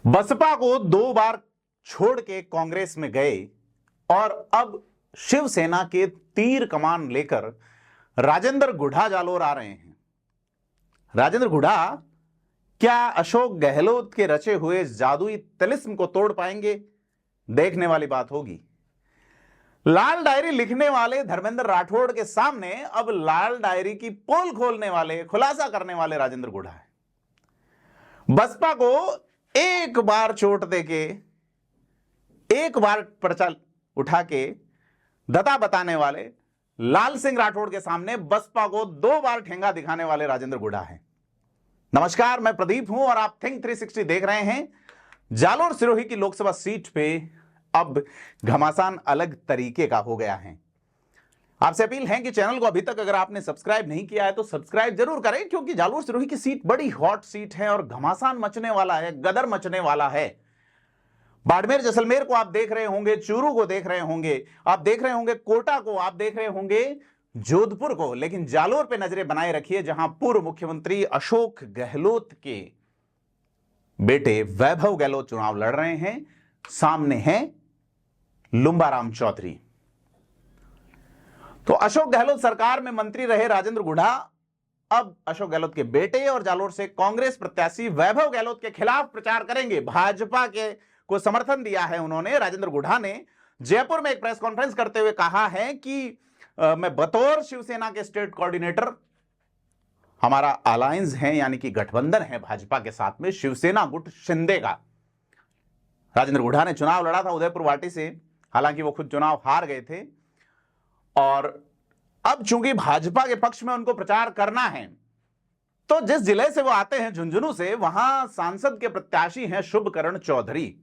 बसपा को 2 बार छोड़ के कांग्रेस में गए और अब शिवसेना के तीर कमान लेकर राजेंद्र गुढ़ा जालोर आ रहे हैं। राजेंद्र गुढ़ा क्या अशोक गहलोत के रचे हुए जादुई तिलिस्म को तोड़ पाएंगे? देखने वाली बात होगी। लाल डायरी लिखने वाले धर्मेंद्र राठौड़ के सामने अब लाल डायरी की पोल खोलने वाले, खुलासा करने वाले राजेंद्र गुढ़ा है। बसपा को एक बार चोट देके, एक बार पर्चा उठा के दता बताने वाले लाल सिंह राठौड़ के सामने बसपा को 2 बार ठेंगा दिखाने वाले राजेंद्र गुढ़ा हैं। नमस्कार, मैं प्रदीप हूं और आप थिंक 360 देख रहे हैं। जालोर सिरोही की लोकसभा सीट पे अब घमासान अलग तरीके का हो गया है। आपसे अपील है कि चैनल को अभी तक अगर आपने सब्सक्राइब नहीं किया है तो सब्सक्राइब जरूर करें, क्योंकि जालोर सिरोही की सीट बड़ी हॉट सीट है और घमासान मचने वाला है, गदर मचने वाला है। बाड़मेर जैसलमेर को आप देख रहे होंगे, चूरू को देख रहे होंगे, आप देख रहे होंगे कोटा को, आप देख रहे होंगे जोधपुर को, लेकिन जालोर पे नजरें बनाए रखिए, जहां पूर्व मुख्यमंत्री अशोक गहलोत के बेटे वैभव गहलोत चुनाव लड़ रहे हैं। सामने है लुंबाराम चौधरी। तो अशोक गहलोत सरकार में मंत्री रहे राजेंद्र गुढ़ा अब अशोक गहलोत के बेटे और जालोर से कांग्रेस प्रत्याशी वैभव गहलोत के खिलाफ प्रचार करेंगे। भाजपा के को समर्थन दिया है उन्होंने। राजेंद्र गुढ़ा ने जयपुर में एक प्रेस कॉन्फ्रेंस करते हुए कहा है कि मैं बतौर शिवसेना के स्टेट कोऑर्डिनेटर, हमारा अलायंस है यानी कि गठबंधन है भाजपा के साथ में, शिवसेना गुट शिंदे का। राजेंद्र गुढ़ा ने चुनाव लड़ा था उदयपुर वाटी से, हालांकि वो खुद चुनाव हार गए थे और अब चूंकि भाजपा के पक्ष में उनको प्रचार करना है तो जिस जिले से वो आते हैं, झुंझुनू से, वहां सांसद के प्रत्याशी हैं शुभकरण चौधरी।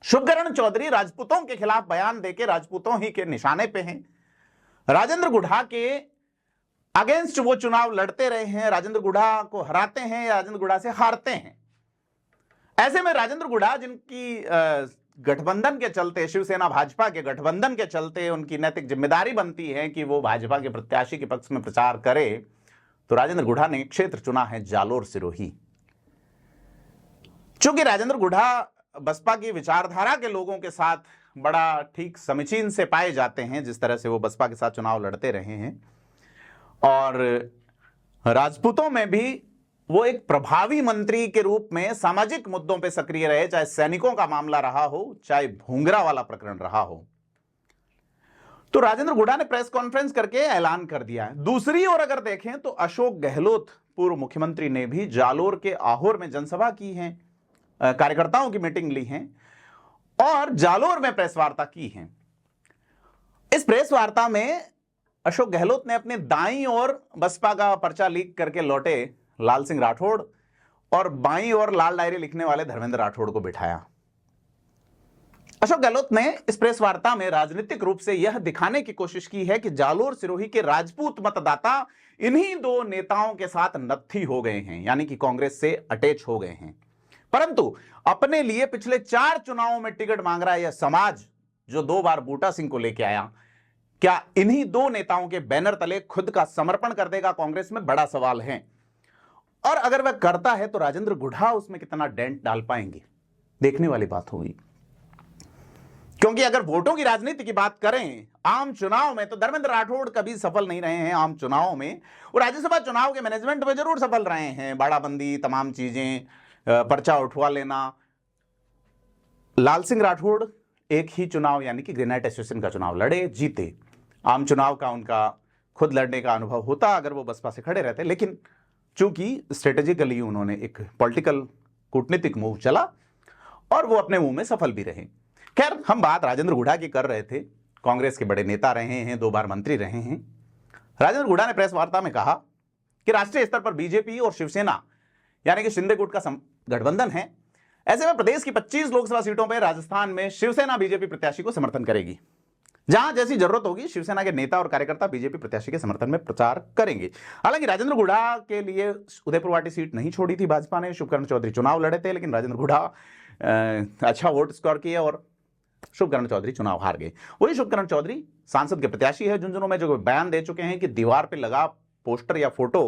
शुभकरण चौधरी राजपूतों के खिलाफ बयान देके राजपूतों ही के निशाने पे हैं। राजेंद्र गुढ़ा के अगेंस्ट वो चुनाव लड़ते रहे हैं, राजेंद्र गुढ़ा को हराते हैं, राजेंद्र गुढ़ा से हारते हैं। ऐसे में राजेंद्र गुढ़ा, जिनकी गठबंधन के चलते, शिवसेना भाजपा के गठबंधन के चलते उनकी नैतिक जिम्मेदारी बनती है कि वो भाजपा के प्रत्याशी के पक्ष में प्रचार करे, तो राजेंद्र गुढ़ा ने क्षेत्र चुना है जालोर सिरोही। चूंकि राजेंद्र गुढ़ा बसपा की विचारधारा के लोगों के साथ बड़ा ठीक समीचीन से पाए जाते हैं, जिस तरह से वो बसपा के साथ चुनाव लड़ते रहे हैं, और राजपूतों में भी वो एक प्रभावी मंत्री के रूप में सामाजिक मुद्दों पे सक्रिय रहे, चाहे सैनिकों का मामला रहा हो, चाहे भूंगरा वाला प्रकरण रहा हो। तो राजेंद्र गुढ़ा ने प्रेस कॉन्फ्रेंस करके ऐलान कर दिया है। दूसरी ओर अगर देखें तो अशोक गहलोत पूर्व मुख्यमंत्री ने भी जालोर के आहोर में जनसभा की है, कार्यकर्ताओं की मीटिंग ली है और जालोर में प्रेस वार्ता की है। इस प्रेस वार्ता में अशोक गहलोत ने अपने दाईं ओर बसपा का पर्चा लीक करके लौटे लाल सिंह राठौड़ और बाईं ओर लाल डायरी लिखने वाले धर्मेंद्र राठौड़ को बिठाया। अशोक गहलोत ने इस प्रेस वार्ता में राजनीतिक रूप से यह दिखाने की कोशिश की है कि जालोर सिरोही के राजपूत मतदाता इन्हीं 2 नेताओं के साथ नत्थी हो गए हैं, यानी कि कांग्रेस से अटैच हो गए हैं। परंतु अपने लिए पिछले 4 चुनावों में टिकट मांग रहा है यह समाज, जो 2 बार बूटा सिंह को लेके आया, क्या इन्हीं 2 नेताओं के बैनर तले खुद का समर्पण कर देगा कांग्रेस में? बड़ा सवाल है। और अगर वह करता है तो राजेंद्र गुढ़ा उसमें कितना डेंट डाल पाएंगे? देखने वाली बात होगी। क्योंकि अगर वोटों की राजनीति की बात करें आम चुनाव में, तो धर्मेंद्र राठौड़ कभी सफल नहीं रहे हैं आम चुनाव में। वो राज्यसभा चुनाव के मैनेजमेंट में जरूर सफल रहे हैं, बाड़ाबंदी, तमाम चीजें, पर्चा उठवा लेना। लाल सिंह राठौड़ एक ही चुनाव यानी कि ग्रेनाइट एसोसिएशन का चुनाव लड़े, जीते। आम चुनाव का उनका खुद लड़ने का अनुभव होता अगर वो बसपा से खड़े रहते, लेकिन चूंकि स्ट्रेटेजिकली उन्होंने एक पॉलिटिकल कूटनीतिक मूव चला और वो अपने मुंह में सफल भी रहे। खैर, हम बात राजेंद्र गुढ़ा की कर रहे थे। कांग्रेस के बड़े नेता रहे हैं, 2 बार मंत्री रहे हैं। राजेंद्र गुढ़ा ने प्रेस वार्ता में कहा कि राष्ट्रीय स्तर पर बीजेपी और शिवसेना यानी कि शिंदे गुट का गठबंधन है। ऐसे में प्रदेश की 25 लोकसभा सीटों पर राजस्थान में शिवसेना बीजेपी प्रत्याशी को समर्थन करेगी। जहां जैसी जरूरत होगी शिवसेना के नेता और कार्यकर्ता बीजेपी प्रत्याशी के समर्थन में प्रचार करेंगे। हालांकि राजेंद्र गुढ़ा के लिए उदयपुर वाटी सीट नहीं छोड़ी थी भाजपा ने। शुभकरण चौधरी चुनाव लड़े थे, लेकिन राजेंद्र गुढ़ा अच्छा वोट स्कोर किए और शुभकरण चौधरी चुनाव हार गए। वही शुभकरण चौधरी सांसद के प्रत्याशी है झुंझुनू में, जो बयान दे चुके हैं कि दीवार पर लगा पोस्टर या फोटो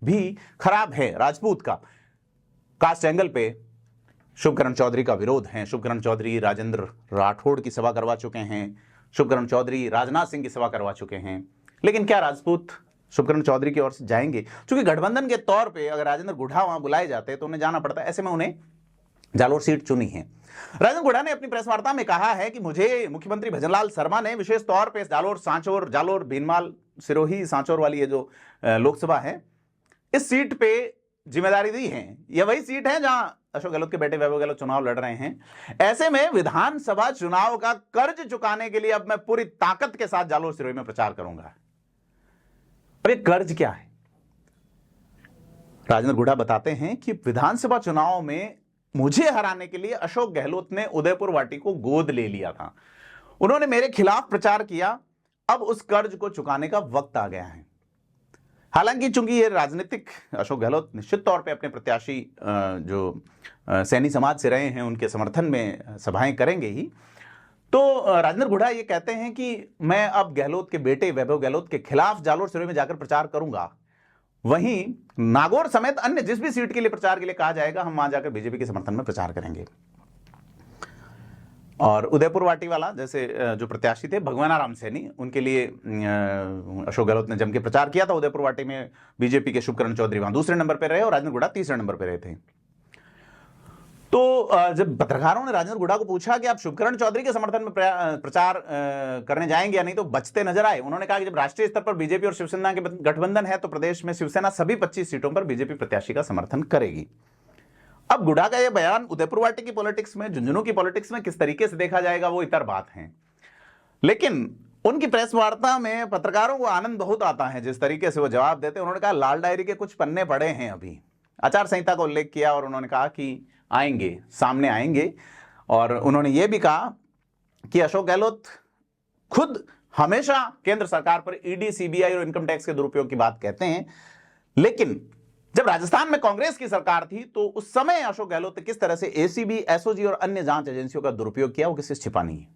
भी खराब है, राजपूत का कास्ट एंगल पे शुभकरण चौधरी का विरोध है। शुभकरण चौधरी राजेंद्र राठौड़ की सभा करवा चुके हैं, शुभकरण चौधरी राजनाथ सिंह की सभा करवा चुके हैं, लेकिन क्या राजपूत शुभकरण चौधरी की ओर से जाएंगे? क्योंकि गठबंधन के तौर पे अगर राजेंद्र गुढ़ा वहां बुलाए जाते तो उन्हें जाना पड़ता, ऐसे में उन्हें जालोर सीट चुनी है। राजेंद्र गुढ़ा ने अपनी प्रेस वार्ता में कहा है कि मुझे मुख्यमंत्री भजनलाल शर्मा ने विशेष तौर पे जालोर, सांचौर, जालोर, भीनमाल, सिरोही, सांचौर वाली ये जो लोकसभा है, इस सीट पे जिम्मेदारी दी है। यह वही सीट है जहां अशोक गहलोत के बेटे वैभव गहलोत चुनाव लड़ रहे हैं। ऐसे में विधानसभा चुनाव का कर्ज चुकाने के लिए अब मैं पूरी ताकत के साथ जालोर, सिरोही में प्रचार करूंगा। अब ये कर्ज क्या है? राजेंद्र गुढ़ा बताते हैं कि विधानसभा चुनाव में मुझे हराने के लिए अशोक गहलोत ने उदयपुर वाटी को गोद ले लिया था, उन्होंने मेरे खिलाफ प्रचार किया, अब उस कर्ज को चुकाने का वक्त आ गया है। हालांकि चूंकि ये राजनीतिक, अशोक गहलोत निश्चित तौर पे अपने प्रत्याशी जो सैनी समाज से रहे हैं उनके समर्थन में सभाएं करेंगे ही, तो राजेंद्र गुढ़ा ये कहते हैं कि मैं अब गहलोत के बेटे वैभव गहलोत के खिलाफ जालोर, सिरोही में जाकर प्रचार करूंगा। वहीं नागौर समेत अन्य जिस भी सीट के लिए प्रचार के लिए कहा जाएगा, हम वहां जाकर बीजेपी के समर्थन में प्रचार करेंगे। और उदयपुर वाटी वाला जैसे जो प्रत्याशी थे भगवाना राम सैनी, उनके लिए अशोक गहलोत ने जम के प्रचार किया था उदयपुर वाटी में। बीजेपी के शुभकरण चौधरी वहां दूसरे नंबर पर रहे और राजेंद्र गुढ़ा तीसरे नंबर पर रहे थे। तो जब पत्रकारों ने राजेंद्र गुढ़ा को पूछा कि आप शुभकरण चौधरी के समर्थन में प्रचार करने जाएंगे या नहीं, तो बचते नजर आए। उन्होंने कहा कि जब राष्ट्रीय स्तर पर बीजेपी और शिवसेना के गठबंधन है तो प्रदेश में शिवसेना सभी 25 सीटों पर बीजेपी प्रत्याशी का समर्थन करेगी। अब गुढ़ा का यह बयान उदयपुर वाटी की पॉलिटिक्स में, झुंझुनू की पॉलिटिक्स में किस तरीके से देखा जाएगा वो इतर बात है, लेकिन उनकी प्रेस वार्ता में पत्रकारों को आनंद बहुत आता है जिस तरीके से वो जवाब देते हैं। उन्होंने कहा लाल डायरी के कुछ पन्ने पड़े हैं, अभी आचार संहिता का उल्लेख किया और उन्होंने कहा कि आएंगे, सामने आएंगे। और उन्होंने ये भी कहा कि अशोक गहलोत खुद हमेशा केंद्र सरकार पर ईडी, सीबीआई और इनकम टैक्स के दुरुपयोग की बात कहते हैं, लेकिन जब राजस्थान में कांग्रेस की सरकार थी तो उस समय अशोक गहलोत ने किस तरह से एसीबी, एसओजी और अन्य जांच एजेंसियों का दुरुपयोग किया वो किसी से छिपा नहीं है।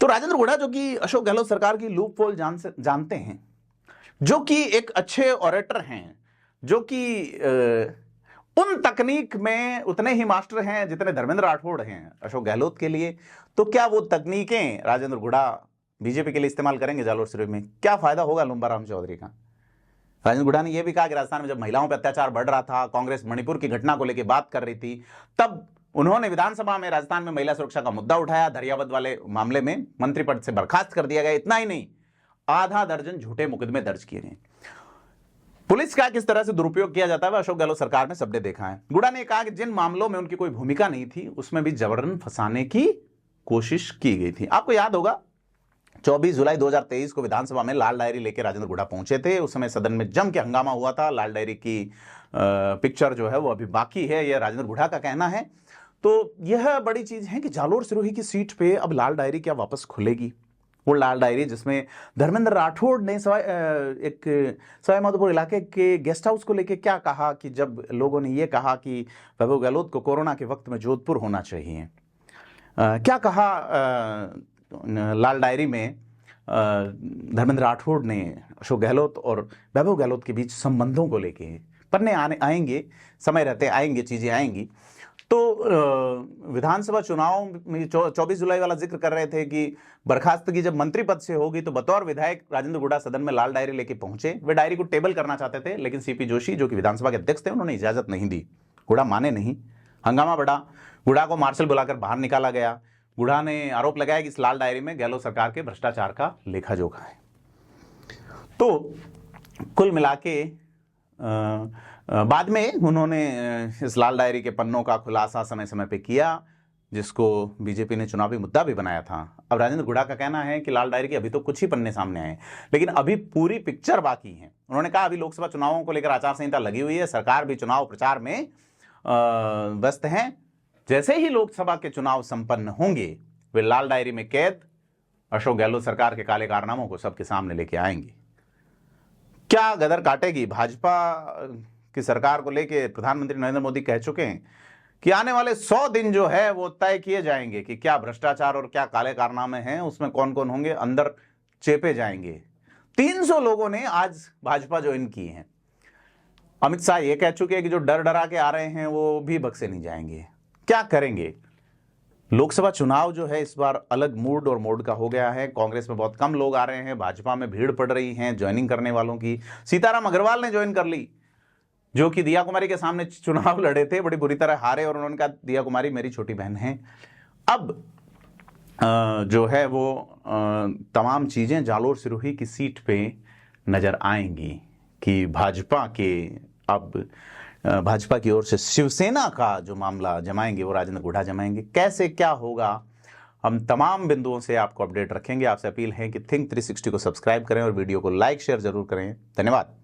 तो राजेंद्र गुढ़ा जो कि अशोक गहलोत सरकार की लूप होल जानते हैं, जो कि एक अच्छे ऑरेटर हैं, जो कि उन तकनीक में उतने ही मास्टर हैं जितने धर्मेंद्र राठौड़ हैं अशोक गहलोत के लिए, तो क्या वो तकनीकें राजेंद्र गुढ़ा बीजेपी के लिए इस्तेमाल करेंगे जालोर, सिरोही में? क्या फायदा होगा लुम्बा राम चौधरी का? राजेंद्र गुढ़ा ने यह भी कहा कि राजस्थान में जब महिलाओं पर अत्याचार बढ़ रहा था, कांग्रेस मणिपुर की घटना को लेकर बात कर रही थी, तब उन्होंने विधानसभा में राजस्थान में महिला सुरक्षा का मुद्दा उठाया। दरियावद वाले मामले में मंत्री पद से बर्खास्त कर दिया गया। इतना ही नहीं, आधा दर्जन झूठे मुकदमे दर्ज किए गए। पुलिस का किस तरह से दुरुपयोग किया जाता है अशोक गहलोत सरकार ने सबने देखा है। गुढ़ा ने कहा कि जिन मामलों में उनकी कोई भूमिका नहीं थी उसमें भी जबरन फंसाने की कोशिश की गई थी। आपको याद होगा 24 जुलाई 2023 को विधानसभा में लाल डायरी लेकर राजेंद्र गुढ़ा पहुंचे थे। उस समय सदन में जम के हंगामा हुआ था। लाल डायरी की पिक्चर जो है वो अभी बाकी है, यह राजेंद्र गुढ़ा का कहना है। तो यह बड़ी चीज है कि जालोर, सिरोही की सीट पे अब लाल डायरी क्या वापस खुलेगी? वो लाल डायरी जिसमें धर्मेंद्र राठौड़ ने सवाई माधोपुर इलाके के गेस्ट हाउस को लेकर क्या कहा कि जब लोगों ने ये कहा कि वैभव गहलोत को कोरोना के वक्त में जोधपुर होना चाहिए, क्या कहा लाल डायरी में धर्मेंद्र राठौड़ ने अशोक गहलोत और वैभव गहलोत के बीच संबंधों को लेके। पन्ने आएंगे, समय रहते आएंगे, चीजें आएंगी। तो विधानसभा चुनाव में 24 जुलाई वाला जिक्र कर रहे थे कि बर्खास्तगी जब मंत्री पद से होगी तो बतौर विधायक राजेंद्र गुढ़ा सदन में लाल डायरी लेके पहुंचे। वे डायरी को टेबल करना चाहते थे, लेकिन सीपी जोशी जो कि विधानसभा के अध्यक्ष थे उन्होंने इजाजत नहीं दी। गुढ़ा माने नहीं, हंगामा बढ़ा, गुढ़ा को मार्शल बुलाकर बाहर निकाला गया। गुढ़ा ने आरोप लगाया कि इस लाल डायरी में गहलोत सरकार के भ्रष्टाचार का लेखा जोखा है। तो कुल मिला के बाद में उन्होंने इस लाल डायरी के पन्नों का खुलासा समय समय पे किया, जिसको बीजेपी ने चुनावी मुद्दा भी बनाया था। अब राजेंद्र गुढ़ा का कहना है कि लाल डायरी के अभी तो कुछ ही पन्ने सामने आए, लेकिन अभी पूरी पिक्चर बाकी है। उन्होंने कहा अभी लोकसभा चुनावों को लेकर आचार संहिता लगी हुई है, सरकार भी चुनाव प्रचार में व्यस्त है। जैसे ही लोकसभा के चुनाव संपन्न होंगे वे लाल डायरी में कैद अशोक गहलोत सरकार के काले कारनामों को सबके सामने लेके आएंगे। क्या गदर काटेगी भाजपा की सरकार को लेके? प्रधानमंत्री नरेंद्र मोदी कह चुके हैं कि आने वाले 100 दिन जो है वो तय किए जाएंगे कि क्या भ्रष्टाचार और क्या काले कारनामे हैं, उसमें कौन कौन होंगे, अंदर चेपे जाएंगे। 300 लोगों ने आज भाजपा ज्वाइन की है। अमित शाह ये कह चुके हैं कि जो डर डरा के आ रहे हैं वो भी बख्शे नहीं जाएंगे। क्या करेंगे? लोकसभा चुनाव जो है इस बार अलग मूड और मोड का हो गया है। कांग्रेस में बहुत कम लोग आ रहे हैं, भाजपा में भीड़ पड़ रही है ज्वाइनिंग करने वालों की। सीताराम अग्रवाल ने ज्वाइन कर ली, जो कि दिया कुमारी के सामने चुनाव लड़े थे, बड़ी बुरी तरह हारे और उन्होंने कहा दिया कुमारी मेरी छोटी बहन है। अब जो है वो तमाम चीजें जालोर सिरोही की सीट पे नजर आएंगी कि भाजपा की ओर से शिवसेना का जो मामला जमाएंगे वो राजेंद्र गुढ़ा जमाएंगे। कैसे क्या होगा, हम तमाम बिंदुओं से आपको अपडेट रखेंगे। आपसे अपील है कि थिंक 360 को सब्सक्राइब करें और वीडियो को लाइक शेयर जरूर करें। धन्यवाद।